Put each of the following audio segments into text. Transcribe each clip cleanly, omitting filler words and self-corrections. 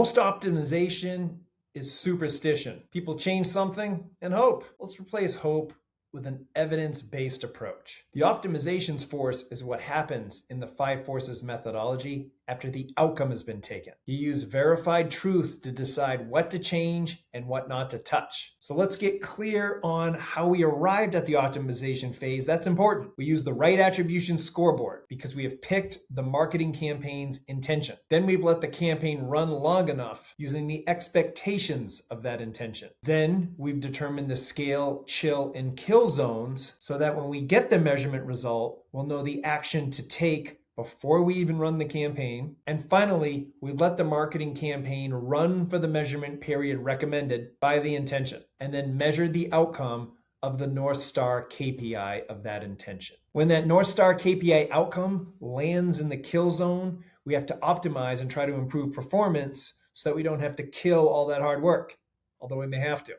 Most optimization is superstition. People change something and hope. Let's replace hope with an evidence-based approach. The optimizations force is what happens in the 5 forces methodology after the outcome has been taken. You use verified truth to decide what to change and what not to touch. So let's get clear on how we arrived at the optimization phase. That's important. We use the right attribution scoreboard because we have picked the marketing campaign's intention. Then we've let the campaign run long enough using the expectations of that intention. Then we've determined the scale, chill, and kill zones so that when we get the measurement result, we'll know the action to take before we even run the campaign. And finally, we let the marketing campaign run for the measurement period recommended by the intention, and then measure the outcome of the North Star KPI of that intention. When that North Star KPI outcome lands in the kill zone, we have to optimize and try to improve performance so that we don't have to kill all that hard work, although we may have to.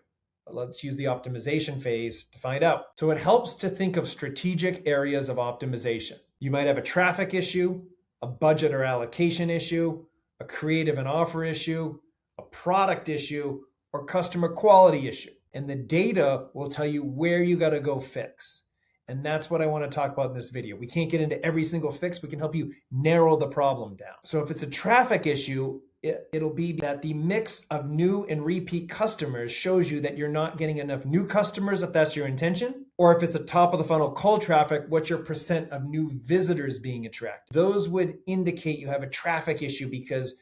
But let's use the optimization phase to find out. So it helps to think of strategic areas of optimization. You might have a traffic issue, a budget or allocation issue, a creative and offer issue, a product issue, or customer quality issue. And the data will tell you where you got to go fix. And that's what I want to talk about in this video. We can't get into every single fix. We can help you narrow the problem down. So if it's a traffic issue, it'll be that the mix of new and repeat customers shows you that you're not getting enough new customers if that's your intention. Or if it's a top of the funnel cold traffic, what's your percent of new visitors being attracted? Those would indicate you have a traffic issue because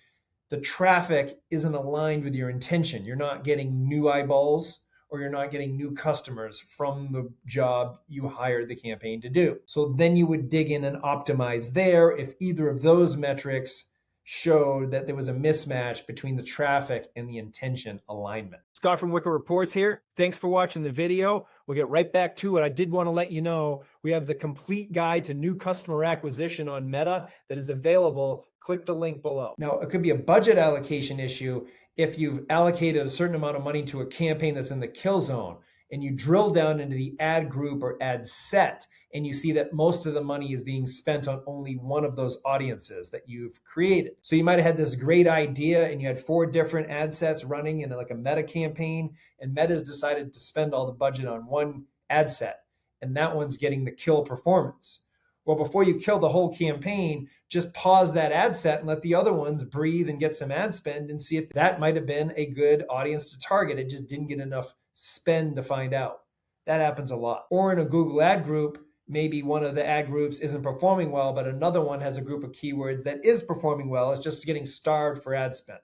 the traffic isn't aligned with your intention. You're not getting new eyeballs, or you're not getting new customers from the job you hired the campaign to do. So then you would dig in and optimize there if either of those metrics showed that there was a mismatch between the traffic and the intention alignment. Scott from Wicked Reports here. Thanks for watching the video. We'll get right back to it. I did want to let you know we have the complete guide to new customer acquisition on Meta that is available. Click the link below. Now, it could be a budget allocation issue if you've allocated a certain amount of money to a campaign that's in the kill zone and you drill down into the ad group or ad set and you see that most of the money is being spent on only one of those audiences that you've created. So you might have had this great idea and you had 4 different ad sets running in like a Meta campaign, and Meta's decided to spend all the budget on one ad set, and that one's getting the kill performance. Well, before you kill the whole campaign, just pause that ad set and let the other ones breathe and get some ad spend and see if that might have been a good audience to target. It just didn't get enough spend to find out. That happens a lot. Or in a Google ad group, maybe one of the ad groups isn't performing well, but another one has a group of keywords that is performing well. It's just getting starved for ad spend.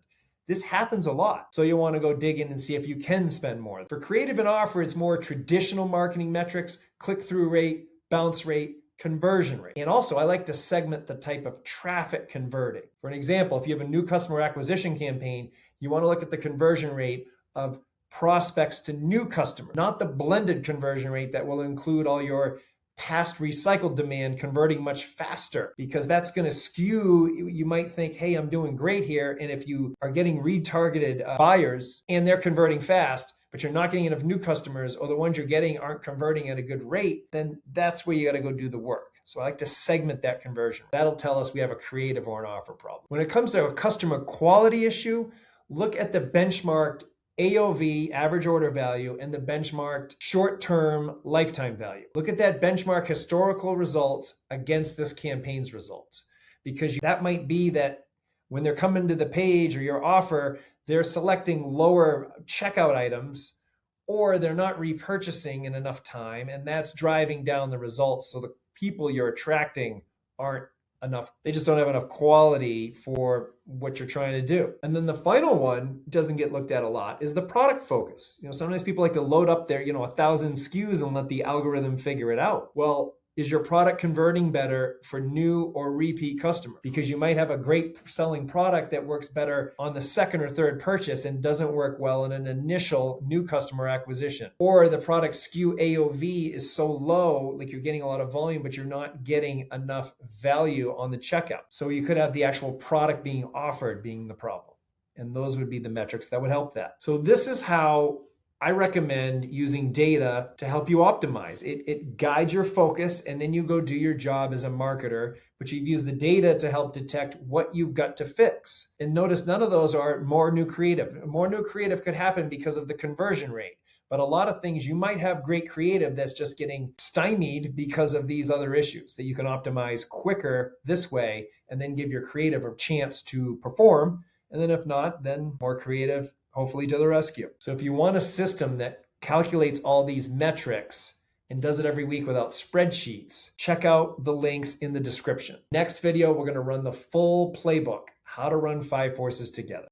This happens a lot. So you want to go dig in and see if you can spend more. For creative and offer, it's more traditional marketing metrics, click-through rate, bounce rate, conversion rate. And also, I like to segment the type of traffic converting. For an example, if you have a new customer acquisition campaign, you want to look at the conversion rate of prospects to new customers, not the blended conversion rate that will include all your past recycled demand converting much faster, because that's going to skew. You might think, hey, I'm doing great here. And if you are getting retargeted buyers and they're converting fast, but you're not getting enough new customers, or the ones you're getting aren't converting at a good rate, then that's where you got to go do the work. So I like to segment that conversion. That'll tell us we have a creative or an offer problem. When it comes to a customer quality issue, look at the benchmarked AOV, average order value, and the benchmarked short-term lifetime value. Look at that benchmark historical results against this campaign's results, because that might be that when they're coming to the page or your offer, they're selecting lower checkout items, or they're not repurchasing in enough time, and that's driving down the results. So the people you're attracting aren't enough. They just don't have enough quality for what you're trying to do. And then the final one doesn't get looked at a lot is the product focus. Sometimes people like to load up their, 1,000 SKUs and let the algorithm figure it out. Well, is your product converting better for new or repeat customers? Because you might have a great selling product that works better on the second or third purchase and doesn't work well in an initial new customer acquisition. Or the product SKU AOV is so low, like you're getting a lot of volume, but you're not getting enough value on the checkout. So you could have the actual product being offered being the problem. And those would be the metrics that would help that. So this is how I recommend using data to help you optimize. It guides your focus, and then you go do your job as a marketer, but you've used the data to help detect what you've got to fix. And notice none of those are more new creative. More new creative could happen because of the conversion rate. But a lot of things, you might have great creative that's just getting stymied because of these other issues that you can optimize quicker this way and then give your creative a chance to perform. And then if not, then more creative, hopefully to the rescue. So if you want a system that calculates all these metrics and does it every week without spreadsheets, check out the links in the description. Next video, we're going to run the full playbook, how to run 5 forces together.